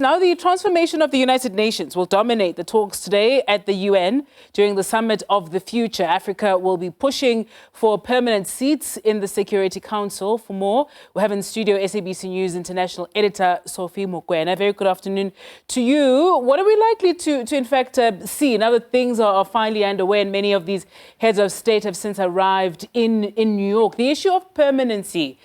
Now, the transformation of the United Nations will dominate the talks today at the UN during the Summit of the Future. Africa will be pushing for permanent seats in the Security Council. For more, we have in studio SABC News International Editor Sophie Mokoena. Very good afternoon to you. What are we likely to in fact, see now that things are finally underway and many of these heads of state have since arrived in New York? The issue of permanency,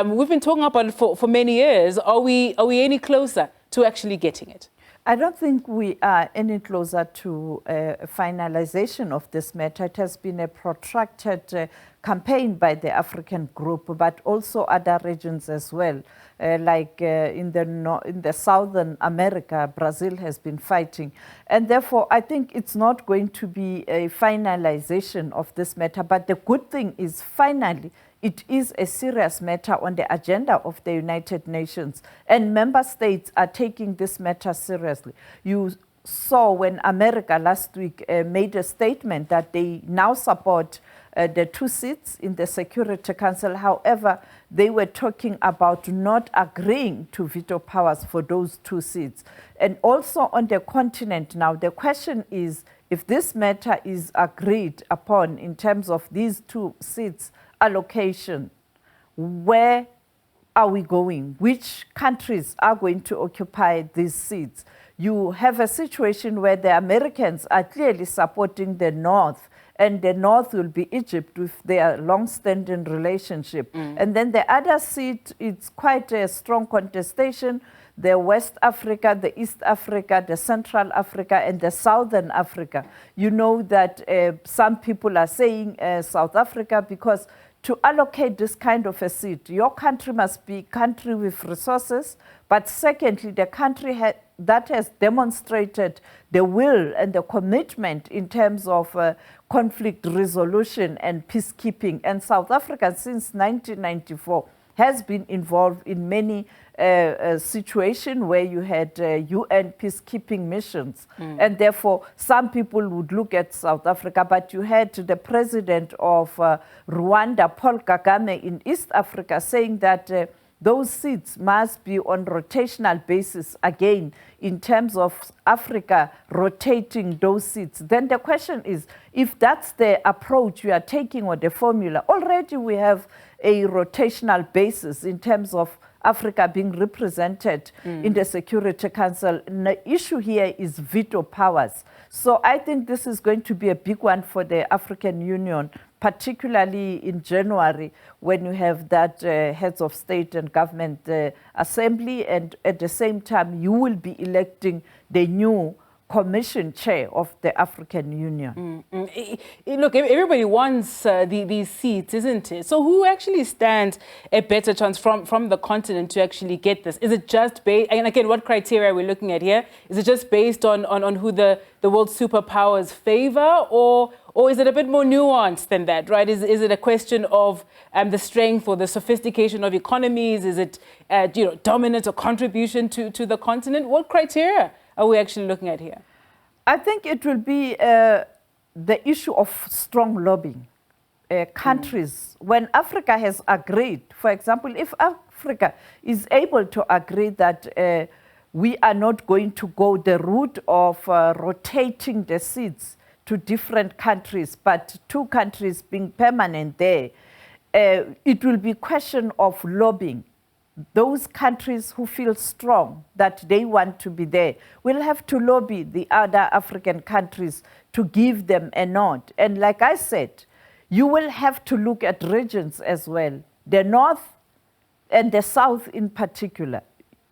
we've been talking about it for many years. Are we any closer to actually getting it? I don't think we are any closer to finalization of this matter. It has been a protracted campaign by the African group, but also other regions as well. Like in the Southern America, Brazil has been fighting. And therefore, I think it's not going to be a finalization of this matter. But the good thing is, finally, it is a serious matter on the agenda of the United Nations, and member states are taking this matter seriously. You saw when America last week made a statement that they now support the 2 seats in the Security Council. However, they were talking about not agreeing to veto powers for those 2 seats. And also on the continent now, the question is, if this matter is agreed upon in terms of these 2 seats allocation, where are we going? Which countries are going to occupy these seats? You have a situation where the Americans are clearly supporting the North, and the North will be Egypt with their long-standing relationship. And then the other seat, it's quite a strong contestation. The West Africa, the East Africa, the Central Africa, and the Southern Africa. You know that some people are saying South Africa, because to allocate this kind of a seat, your country must be a country with resources, but secondly, the country that has demonstrated the will and the commitment in terms of conflict resolution and peacekeeping. And South Africa, since 1994, has been involved in many situations where you had UN peacekeeping missions. And therefore, some people would look at South Africa, but you had the president of Rwanda, Paul Kagame, in East Africa saying that those seats must be on rotational basis again in terms of Africa rotating those seats. Then the question is, if that's the approach we are taking or the formula, already we have a rotational basis in terms of Africa being represented in the Security Council. And the issue here is veto powers. So I think this is going to be a big one for the African Union, particularly in January, when you have that heads of state and government assembly, and at the same time you will be electing the new Commission chair of the African Union. Look, everybody wants these seats, isn't it? So who actually stands a better chance from the continent to actually get this? Is it just based, and again, what criteria are we looking at here? Is it just based on who the world superpowers favor, or is it a bit more nuanced than that, right? Is it a question of the strength or the sophistication of economies? Is it dominance or contribution to the continent? What criteria are we actually looking at here? I think it will be the issue of strong lobbying. Countries, when Africa has agreed, for example, if Africa is able to agree that we are not going to go the route of rotating the seats to different countries, but 2 countries being permanent there, it will be a question of lobbying. Those countries who feel strong that they want to be there will have to lobby the other African countries to give them a nod. And like I said, you will have to look at regions as well, the North and the South in particular.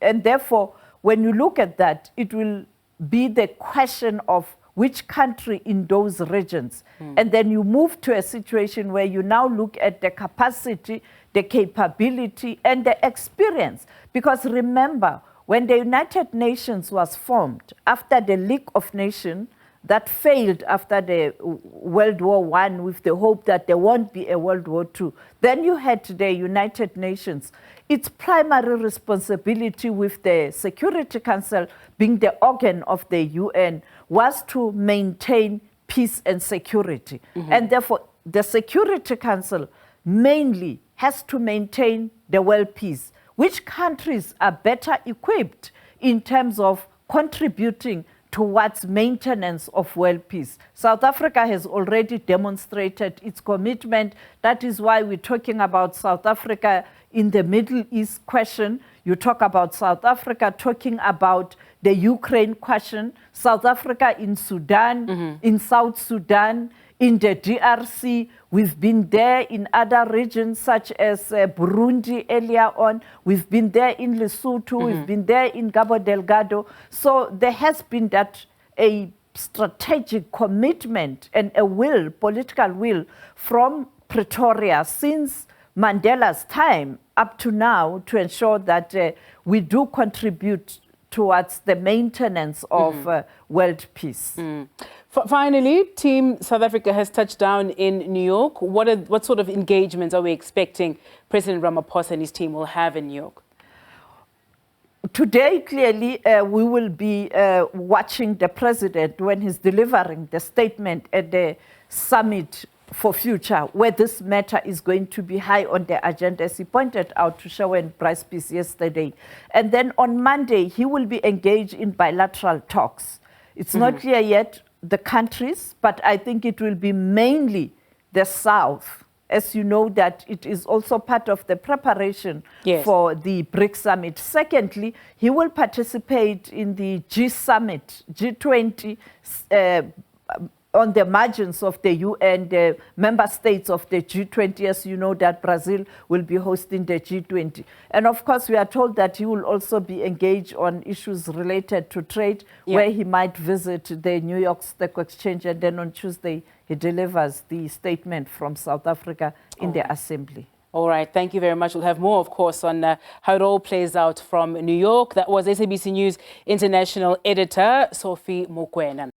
And therefore, when you look at that, it will be the question of which country in those regions. And then you move to a situation where you now look at the capacity, the capability, and the experience. Because remember, when the United Nations was formed, after the League of Nations, that failed after the World War I with the hope that there won't be a World War II. Then you had the United Nations. Its primary responsibility with the Security Council being the organ of the UN was to maintain peace and security. And therefore, the Security Council mainly has to maintain the world peace. Which countries are better equipped in terms of contributing towards maintenance of world peace. South Africa has already demonstrated its commitment. That is why we're talking about South Africa in the Middle East question. You talk about South Africa talking about the Ukraine question, South Africa in Sudan, in South Sudan, in the DRC. We've been there in other regions such as Burundi earlier on. We've been there in Lesotho. We've been there in Cabo Delgado. So there has been a strategic commitment and a will, political will from Pretoria since Mandela's time up to now to ensure that we do contribute towards the maintenance of world peace. Finally, Team South Africa has touched down in New York. What sort of engagements are we expecting President Ramaphosa and his team will have in New York? Today, clearly, we will be watching the president when he's delivering the statement at the Summit for Future, where this matter is going to be high on the agenda, as he pointed out to Sherwin Bryce-Pease yesterday. And then on Monday, he will be engaged in bilateral talks. It's not clear yet the countries, but I think it will be mainly the South. As you know, that it is also part of the preparation for the BRICS Summit. Secondly, he will participate in the G Summit, G20, on the margins of the UN, the member states of the G20, as you know, that Brazil will be hosting the G20. And of course, we are told that he will also be engaged on issues related to trade, where he might visit the New York Stock Exchange, and then on Tuesday, he delivers the statement from South Africa in the Assembly. All right, thank you very much. We'll have more, of course, on how it all plays out from New York. That was SABC News International Editor Sophie Mokoena.